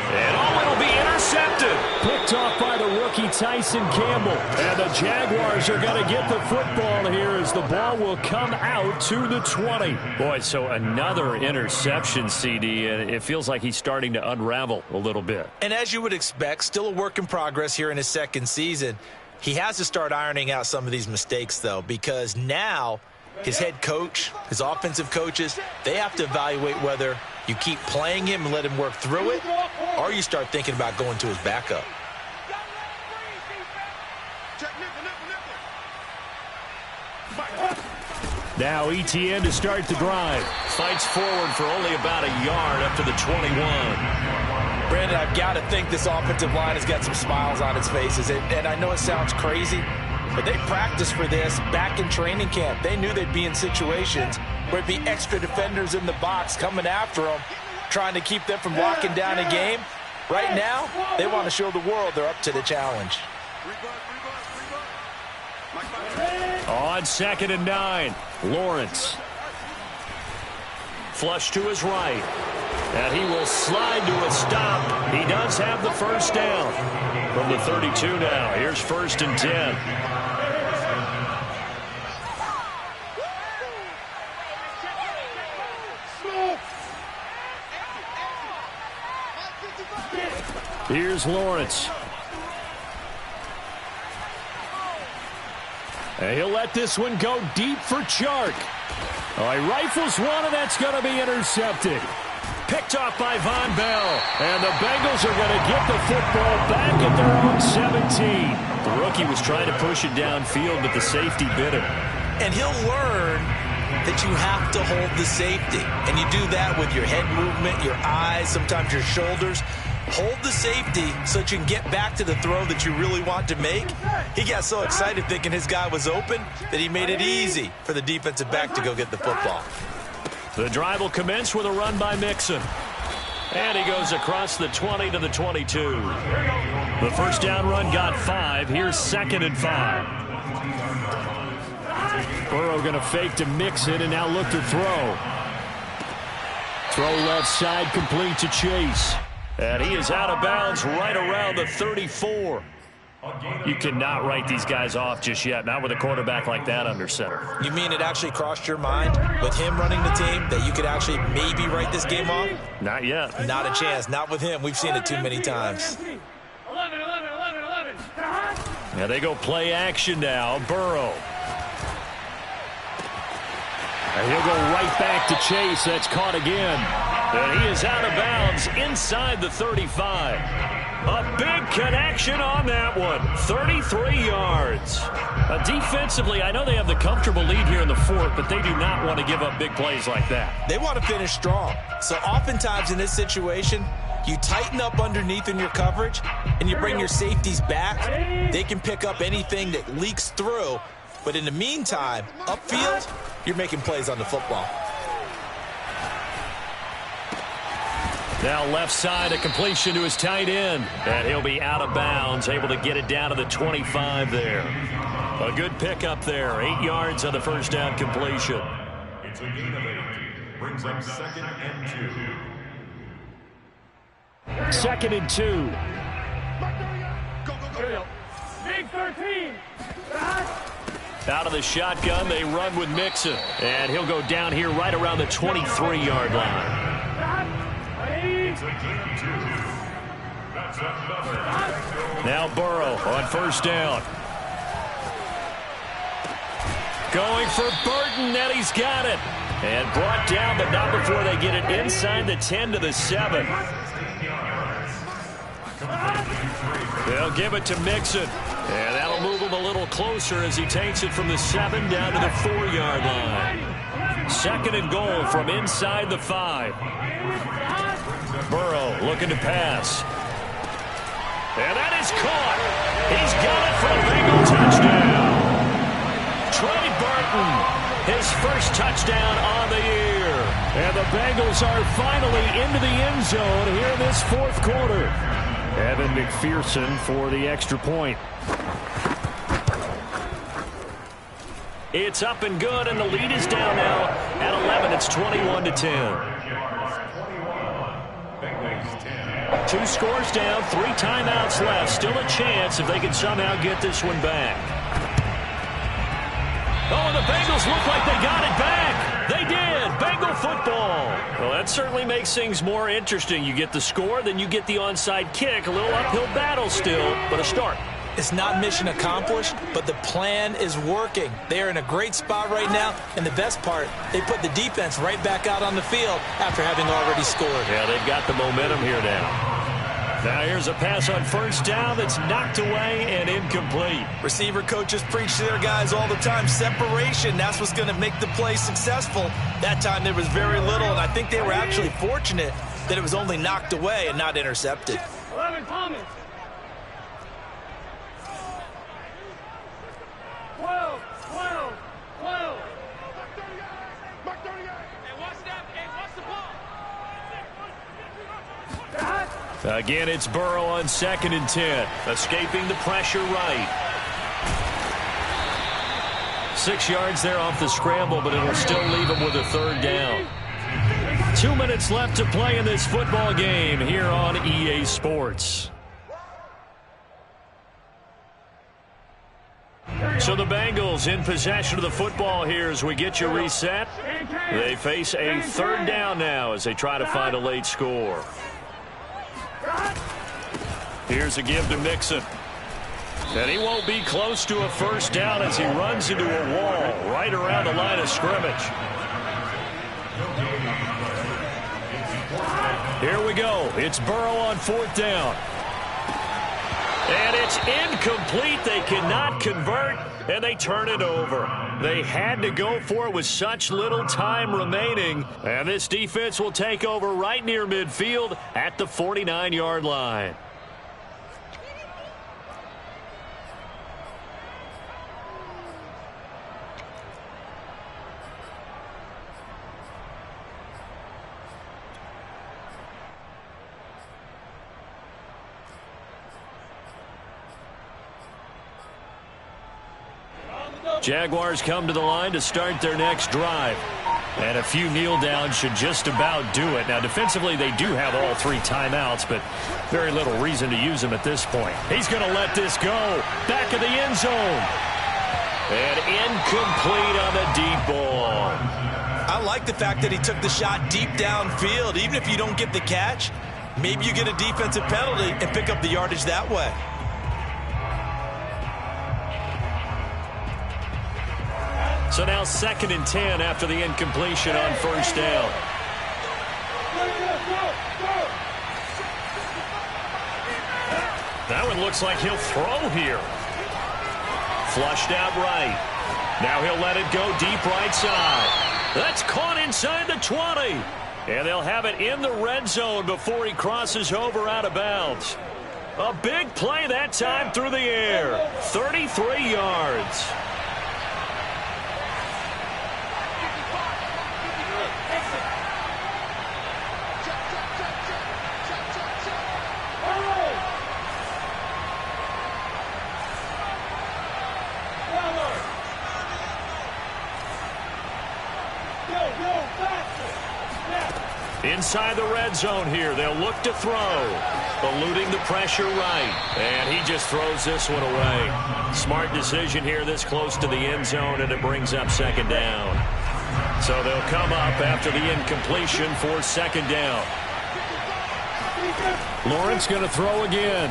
And it'll be intercepted. Picked off by the rookie Tyson Campbell. And the Jaguars are going to get the football here as the ball will come out to the 20. Boy, so another interception, CD, and it feels like he's starting to unravel a little bit. And as you would expect, still a work in progress here in his 2nd season. He has to start ironing out some of these mistakes, though, because now his head coach, his offensive coaches, they have to evaluate whether you keep playing him and let him work through it, or you start thinking about going to his backup. Now ETN to start the drive. Fights forward for only about a yard up to the 21. Brandon, I've got to think this offensive line has got some smiles on its faces. And I know it sounds crazy, but they practiced for this back in training camp. They knew they'd be in situations where it'd be extra defenders in the box coming after them, trying to keep them from locking down a game. Right now, they want to show the world they're up to the challenge. On 2nd and 9, Lawrence. Flush to his right. And he will slide to a stop. He does have the 1st down. From the 32 now, here's 1st and 10. Here's Lawrence. And he'll let this one go deep for Chark. Oh, he rifles one, and that's going to be intercepted. Picked off by Von Bell. And the Bengals are going to get the football back at their own 17. The rookie was trying to push it downfield, but the safety bit him. And he'll learn that you have to hold the safety. And you do that with your head movement, your eyes, sometimes your shoulders. Hold the safety so that you can get back to the throw that you really want to make. He got so excited thinking his guy was open that he made it easy for the defensive back to go get the football. The drive will commence with a run by Mixon. And he goes across the 20 to the 22. The first down run got 5. Here's 2nd and 5. Burrow going to fake to Mixon and now look to throw. Throw left side complete to Chase. And he is out of bounds right around the 34. You cannot write these guys off just yet, not with a quarterback like that under center. You mean it actually crossed your mind with him running the team that you could actually maybe write this game off? Not yet. Not a chance. Not with him. We've seen it too many times. 11. Now they go play action now. Burrow. And he'll go right back to Chase. That's caught again. And he is out of bounds inside the 35. A big connection on that one. 33 yards. Defensively, I know they have the comfortable lead here in the 4th, but they do not want to give up big plays like that. They want to finish strong. So oftentimes in this situation, you tighten up underneath in your coverage, and you bring your safeties back. They can pick up anything that leaks through. But in the meantime, upfield, you're making plays on the football. Now left side, a completion to his tight end. And he'll be out of bounds, able to get it down to the 25 there. A good pickup there. 8 yards on the first down completion. It's a gain of 8. Brings up 2nd and 2. 2nd and 2. Big 13. Out of the shotgun, they run with Mixon. And he'll go down here right around the 23-yard line. It's a gain of 2. That's another. Now Burrow on first down. Going for Burton, and he's got it. And brought down, but not before they get it inside the 10 to the 7. They'll give it to Mixon. And that'll move him a little closer as he takes it from the 7 down to the 4-yard line. 2nd and goal from inside the 5. Burrow looking to pass. And that is caught. He's got it for a Bengal touchdown. Trey Burton, his first touchdown on the year. And the Bengals are finally into the end zone here in this 4th quarter. Evan McPherson for the extra point. It's up and good, and the lead is down now at 11. It's 21-10. 2 scores down, 3 timeouts left. Still a chance if they can somehow get this one back. Oh, and the Bengals look like they got it back. They did. Bengal football. Well, that certainly makes things more interesting. You get the score, then you get the onside kick. A little uphill battle still, but a start. It's not mission accomplished, but the plan is working. They're in a great spot right now, and the best part, they put the defense right back out on the field after having already scored. Yeah, they've got the momentum here now. Now here's a pass on first down that's knocked away and incomplete. Receiver coaches preach to their guys all the time. Separation, that's what's going to make the play successful. That time there was very little, and I think they were actually fortunate that it was only knocked away and not intercepted. 11 Thomas. 12. Hey, watch that. Hey, watch the ball. Again, it's Burrow on 2nd and 10. Escaping the pressure right. 6 yards there off the scramble, but it'll still leave him with a 3rd down. 2 minutes left to play in this football game here on EA Sports. So the Bengals in possession of the football here as we get you reset. They face a 3rd down now as they try to find a late score. Here's a give to Mixon. And he won't be close to a 1st down as he runs into a wall right around the line of scrimmage. Here we go. It's Burrow on 4th down. And it's incomplete. They cannot convert, and they turn it over. They had to go for it with such little time remaining. And this defense will take over right near midfield at the 49-yard line. Jaguars come to the line to start their next drive. And a few kneel downs should just about do it. Now, defensively, they do have all 3 timeouts, but very little reason to use them at this point. He's going to let this go. Back of the end zone. And incomplete on the deep ball. I like the fact that he took the shot deep downfield. Even if you don't get the catch, maybe you get a defensive penalty and pick up the yardage that way. So now 2nd and 10 after the incompletion on first down. That one looks like he'll throw here. Flushed out right. Now he'll let it go deep right side. That's caught inside the 20. And they'll have it in the red zone before he crosses over out of bounds. A big play that time through the air. 33 yards. Inside the red zone here. They'll look to throw. Eluding the pressure right. And he just throws this one away. Smart decision here this close to the end zone, and it brings up 2nd down. So they'll come up after the incompletion for 2nd down. Lawrence going to throw again.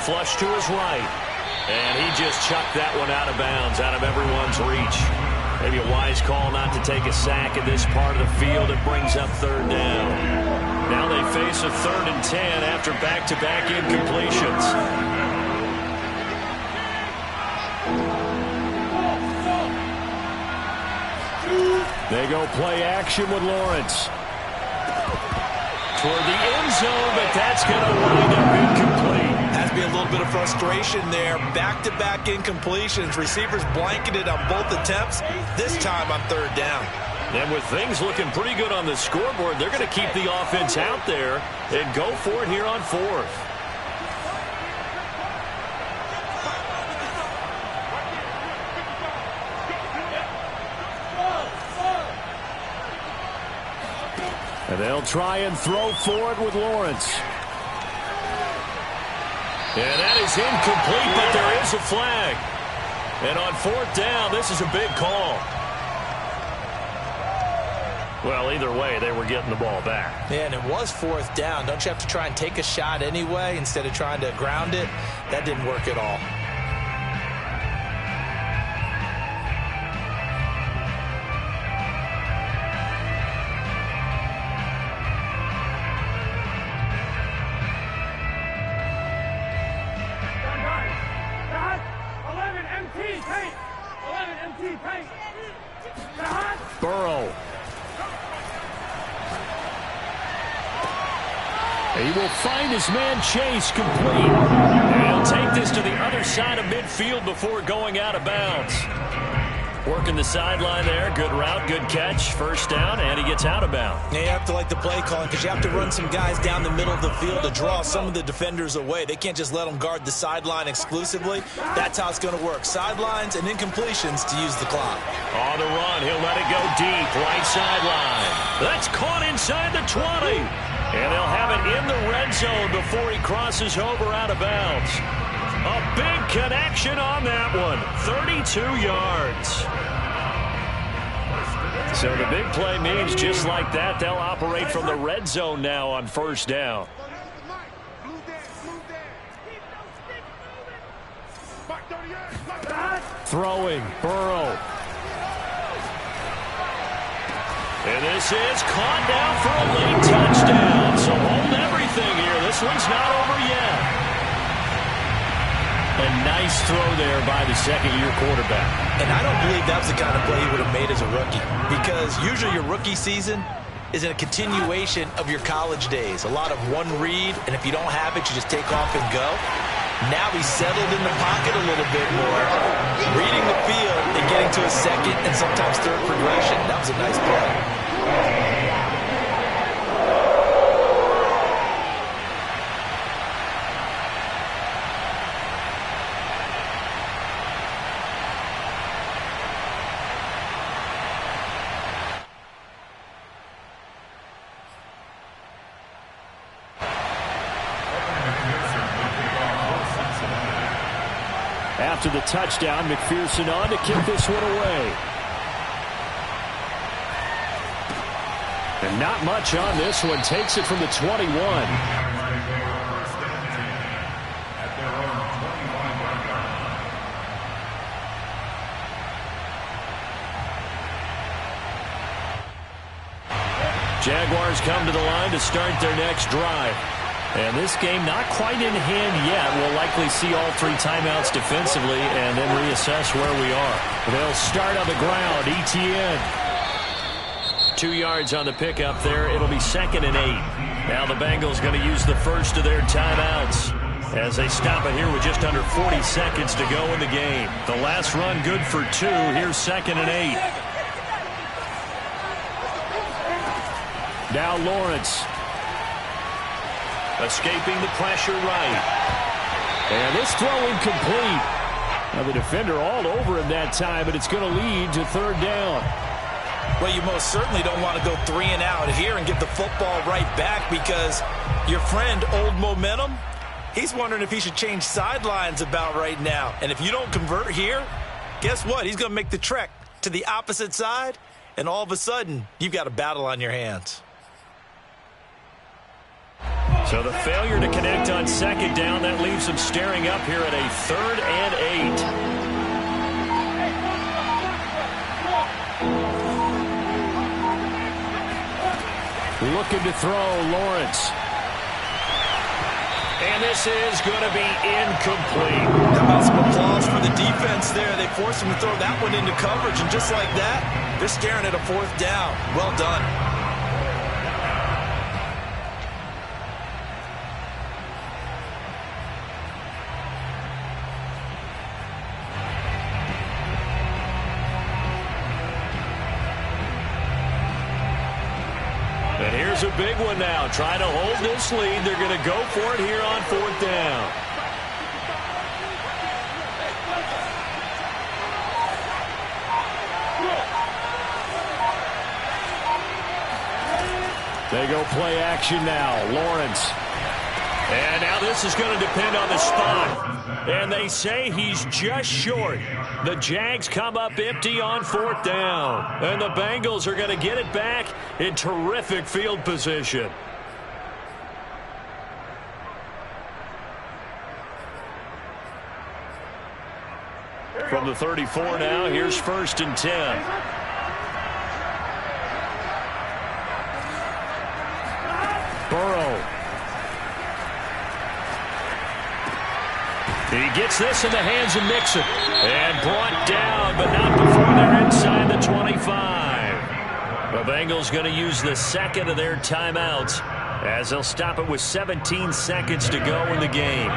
Flush to his right. And he just chucked that one out of bounds, out of everyone's reach. Maybe a wise call not to take a sack in this part of the field. It brings up 3rd down. Now they face a 3rd and 10 after back-to-back incompletions. They go play action with Lawrence. Toward the end zone, but that's going to wind up incomplete. Has to be a little bit of frustration there. Back-to-back incompletions. Receivers blanketed on both attempts, this time on 3rd down. And with things looking pretty good on the scoreboard, they're going to keep the offense out there and go for it here on 4th. And they'll try and throw for it with Lawrence. And that is incomplete, but there is a flag. And on 4th down, this is a big call. Well, either way, they were getting the ball back. Yeah, and it was 4th down. Don't you have to try and take a shot anyway instead of trying to ground it? That didn't work at all. Burrow. He will find his man Chase complete. And he'll take this to the other side of midfield before going out of bounds. Working the sideline there. Good route, good catch. 1st down, and he gets out of bounds. Yeah, you have to like the play calling because you have to run some guys down the middle of the field to draw some of the defenders away. They can't just let them guard the sideline exclusively. That's how it's going to work. Sidelines and incompletions to use the clock. On the run, he'll let it go deep, right sideline. That's caught inside the 20. And they'll have it in the red zone before he crosses over out of bounds. A big connection on that one. 32 yards. So the big play means just like that, they'll operate from the red zone now on 1st down. Throwing, Burrow. And this is caught down for a late touchdown. So hold everything here. This this one's not over yet. A nice throw there by the second-year quarterback. And I don't believe that was the kind of play he would have made as a rookie, because usually your rookie season is in a continuation of your college days. A lot of one read, and if you don't have it, you just take off and go. Now he's settled in the pocket a little bit more, reading the field and getting to a second and sometimes third progression. That was a nice play. After the touchdown, McPherson on to kick this one away. And not much on this one. Takes it from the 21. Jaguars come to the line to start their next drive. And this game not quite in hand yet. We'll likely see all three timeouts defensively and then reassess where we are. They'll start on the ground. ETN. 2 yards on the pickup there. It'll be 2nd and 8. Now the Bengals going to use the first of their timeouts as they stop it here with just under 40 seconds to go in the game. The last run good for 2. Here's 2nd and 8. Now Lawrence. Escaping the pressure right. And this throw incomplete. Now the defender all over him that time, but it's going to lead to 3rd down. Well, you most certainly don't want to go 3 and out here and get the football right back, because your friend, Old Momentum, he's wondering if he should change sidelines about right now. And if you don't convert here, guess what? He's going to make the trek to the opposite side, and all of a sudden, you've got a battle on your hands. So the failure to connect on 2nd down, that leaves them staring up here at a 3rd and 8. Looking to throw, Lawrence. And this is going to be incomplete. How about some applause for the defense there? They forced him to throw that one into coverage, and just like that, they're staring at a 4th down. Well done. And here's a big one now. Trying to hold this lead. They're going to go for it here on 4th down. They go play action now. Lawrence. And now this is going to depend on the spot. And they say he's just short. The Jags come up empty on 4th down. And the Bengals are going to get it back in terrific field position. From the 34 now, here's 1st and 10. Burrow. He gets this in the hands of Mixon. And brought down, but not before they're inside the 25. The Bengals going to use the 2nd of their timeouts as they'll stop it with 17 seconds to go in the game.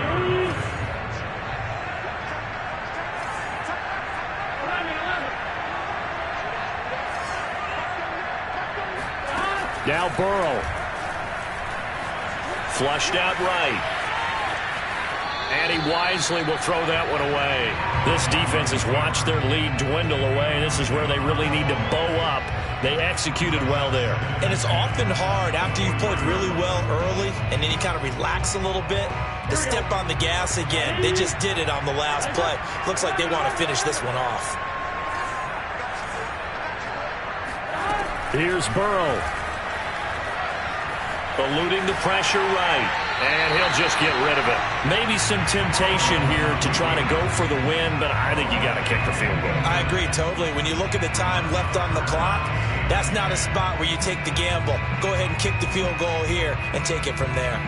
Now Burrow. Flushed out right. And he wisely will throw that one away. This defense has watched their lead dwindle away. This is where they really need to bow up. They executed well there. And it's often hard after you've played really well early and then you kind of relax a little bit to step on the gas again. They just did it on the last play. Looks like they want to finish this one off. Here's Burrow. Eluding the pressure right. And he'll just get rid of it. Maybe some temptation here to try to go for the win, but I think you got to kick the field goal. I agree totally. When you look at the time left on the clock, that's not a spot where you take the gamble. Go ahead and kick the field goal here and take it from there.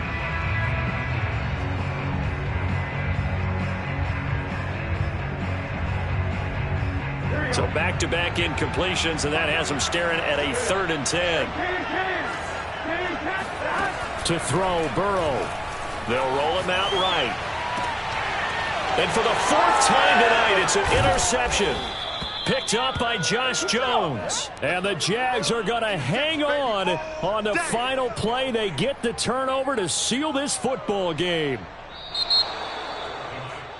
So back-to-back incompletions, and that has them staring at a 3rd and 10. To throw, Burrow. They'll roll him out right. And for the 4th time tonight, it's an interception. Picked up by Josh Jones. And the Jags are going to hang on the final play. They get the turnover to seal this football game.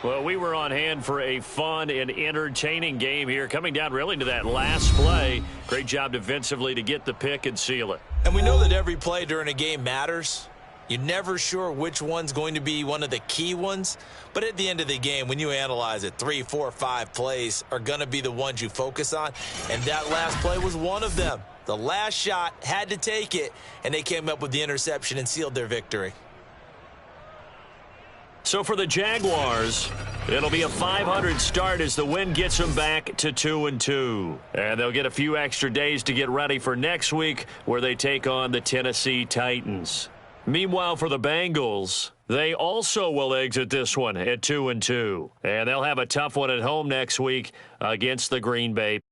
Well, we were on hand for a fun and entertaining game here, coming down really to that last play. Great job defensively to get the pick and seal it. And we know that every play during a game matters. You're never sure which one's going to be one of the key ones. But at the end of the game, when you analyze it, 3, 4, 5 plays are going to be the ones you focus on. And that last play was one of them. The last shot had to take it, and they came up with the interception and sealed their victory. So for the Jaguars, it'll be a 500 start as the win gets them back to 2-2. And they'll get a few extra days to get ready for next week where they take on the Tennessee Titans. Meanwhile, for the Bengals, they also will exit this one at 2-2. And they'll have a tough one at home next week against the Green Bay